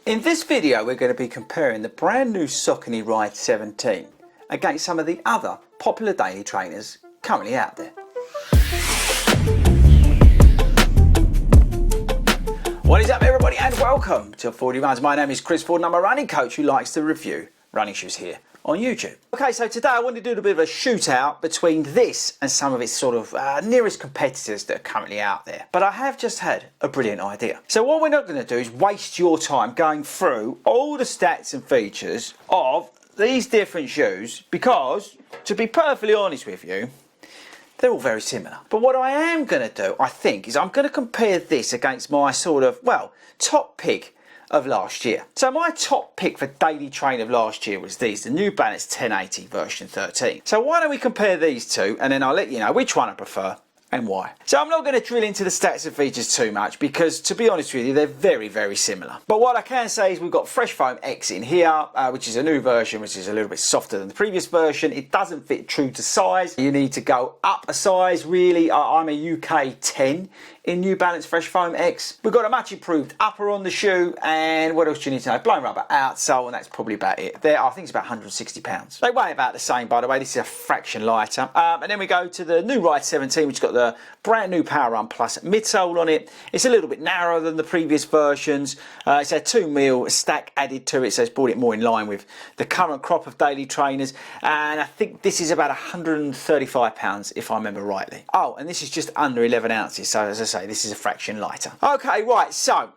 In this video we're going to be comparing the brand new Saucony Ride 17 against some of the other popular daily trainers currently out there. What is up everybody and welcome to 40 Runs. My name is Chris Ford and I'm a running coach who likes to review running shoes here on YouTube. Okay, so today I want to do a bit of a shootout between this and some of its sort of nearest competitors that are currently out there. But I have just had a brilliant idea. So what we're not going to do is waste your time going through all the stats and features of these different shoes because, to be perfectly honest with you, they're all very similar. But what I am going to do, I think, is I'm going to compare this against my sort of, well, top pick of last year. So my top pick for daily train of last year was these, the New Balance 1080 version 13. So why don't we compare these two and then I'll let you know which one I prefer and why. So I'm not going to drill into the stats and features too much because, to be honest with you, they're very, very similar. But what I can say is we've got Fresh Foam X in here, which is a new version, which is a little bit softer than the previous version. It doesn't fit true to size. You need to go up a size, really. I'm a UK 10 in New Balance Fresh Foam X. We've got a much improved upper on the shoe, and what else do you need to know? Blown rubber outsole, and that's probably about it. There, I think it's about 160 pounds. They weigh about the same, by the way. This is a fraction lighter. And then we go to the new Ride 17, which has got the brand new Power Run Plus midsole on it. It's a little bit narrower than the previous versions. It's a 2mm stack added to it, so it's brought it more in line with the current crop of daily trainers. And I think this is about 135 pounds, if I remember rightly. Oh, and this is just under 11 ounces, so as I say, this is a fraction lighter. Okay, right, so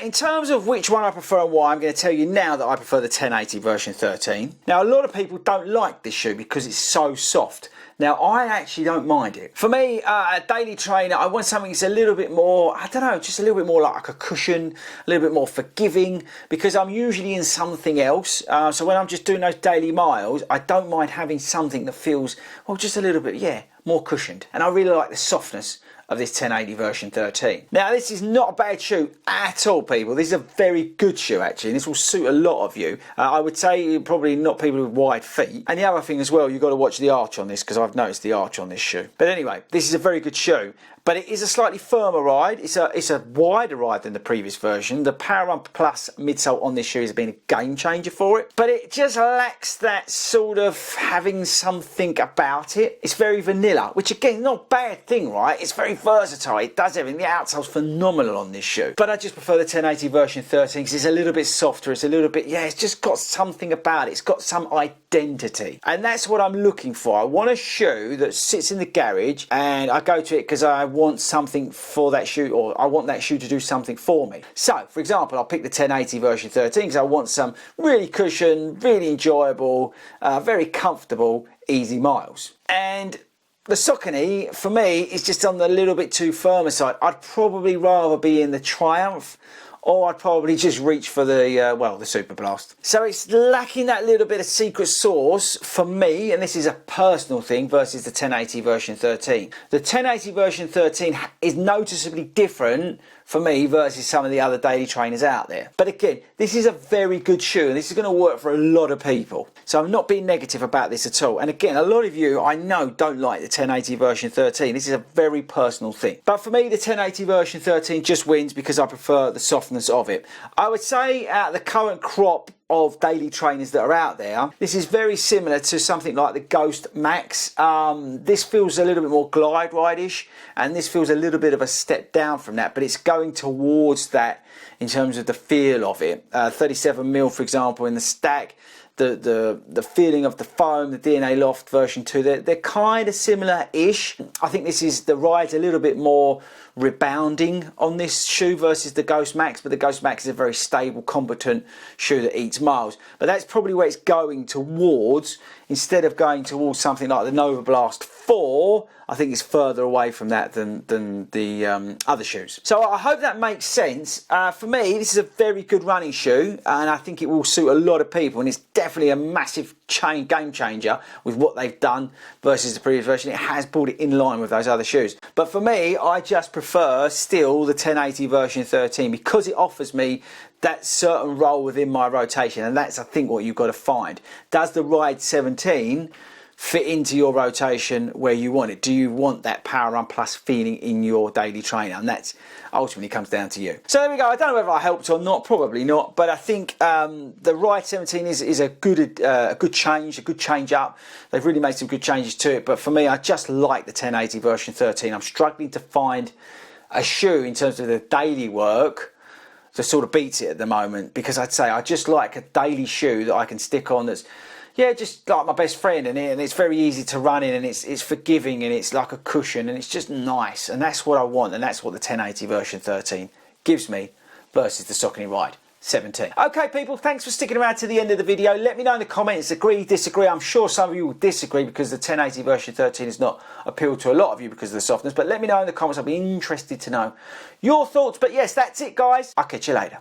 in terms of which one I prefer and why, I'm going to tell you now that I prefer the 1080 version 13. Now, a lot of people don't like this shoe because it's so soft. Now, I actually don't mind it. For me, a daily trainer, I want something that's a little bit more, I don't know, just a little bit more like a cushion, a little bit more forgiving, because I'm usually in something else. So when I'm just doing those daily miles, I don't mind having something that feels, well, just a little bit, yeah, more cushioned. And I really like the softness of this 1080 version 13. Now, this is not a bad shoe at all, people. This is a very good shoe, actually, and this will suit a lot of you. I would say probably not people with wide feet. And the other thing as well, you've got to watch the arch on this because I've noticed the arch on this shoe. But anyway, this is a very good shoe. But it is a slightly firmer ride. It's a wider ride than the previous version. The Power Run Plus midsole on this shoe has been a game changer for it. But it just lacks that sort of having something about it. It's very vanilla, which again, not a bad thing, right? It's very versatile. It does everything. The outsole's phenomenal on this shoe. But I just prefer the 1080 version 13 because it's a little bit softer. It's a little bit, yeah, it's just got something about it. It's got some identity. And that's what I'm looking for. I want a shoe that sits in the garage and I go to it because I want something for that shoe, or I want that shoe to do something for me. So, for example, I'll pick the 1080 version 13 because I want some really cushioned, really enjoyable, very comfortable, easy miles. And the Saucony, for me, is just on the little bit too firmer side. I'd probably rather be in the Triumph, or I'd probably just reach for the, well, the Super Blast. So it's lacking that little bit of secret sauce for me, and this is a personal thing, versus the 1080 version 13. The 1080 version 13 is noticeably different for me versus some of the other daily trainers out there. But again, this is a very good shoe and this is going to work for a lot of people. So I'm not being negative about this at all. And again, a lot of you I know don't like the 1080 version 13. This is a very personal thing. But for me, the 1080 version 13 just wins because I prefer the softness of it. I would say out of the current crop of daily trainers that are out there, this is very similar to something like the Ghost Max. This feels a little bit more glide ride-ish, and this feels a little bit of a step down from that, but it's going towards that in terms of the feel of it. 37mm, for example, in the stack. The feeling of the foam, the DNA Loft version 2, they're kind of similar-ish. I think the ride's a little bit more rebounding on this shoe versus the Ghost Max, but the Ghost Max is a very stable, competent shoe that eats miles. But that's probably where it's going towards, instead of going towards something like the Nova Blast 4. I think it's further away from that than the other shoes. So I hope that makes sense. For me, this is a very good running shoe, and I think it will suit a lot of people, and it's definitely a massive game changer with what they've done versus the previous version. It has brought it in line with those other shoes. But for me, I just prefer still the 1080 version 13 because it offers me that certain role within my rotation, and that's, I think, what you've got to find. Does the Ride 17 fit into your rotation where you want it? Do you want that Power Run Plus feeling in your daily trainer? And that's ultimately comes down to you. So there we go. I don't know whether I helped or not, probably not, but I think the Ride 17 is a good change, a good change up. They've really made some good changes to it, but for me, I just like the 1080 version 13. I'm struggling to find a shoe in terms of the daily work that sort of beats it at the moment, because I'd say I just like a daily shoe that I can stick on that's, yeah, just like my best friend, and it's very easy to run in, and it's forgiving, and it's like a cushion, and it's just nice, and that's what I want, and that's what the 1080 version 13 gives me versus the Saucony Ride 17. Okay people, thanks for sticking around to the end of the video. Let me know in the comments, agree, disagree. I'm sure some of you will disagree because the 1080 version 13 has not appealed to a lot of you because of the softness, but let me know in the comments. I'll be interested to know your thoughts. But yes, that's it guys, I'll catch you later.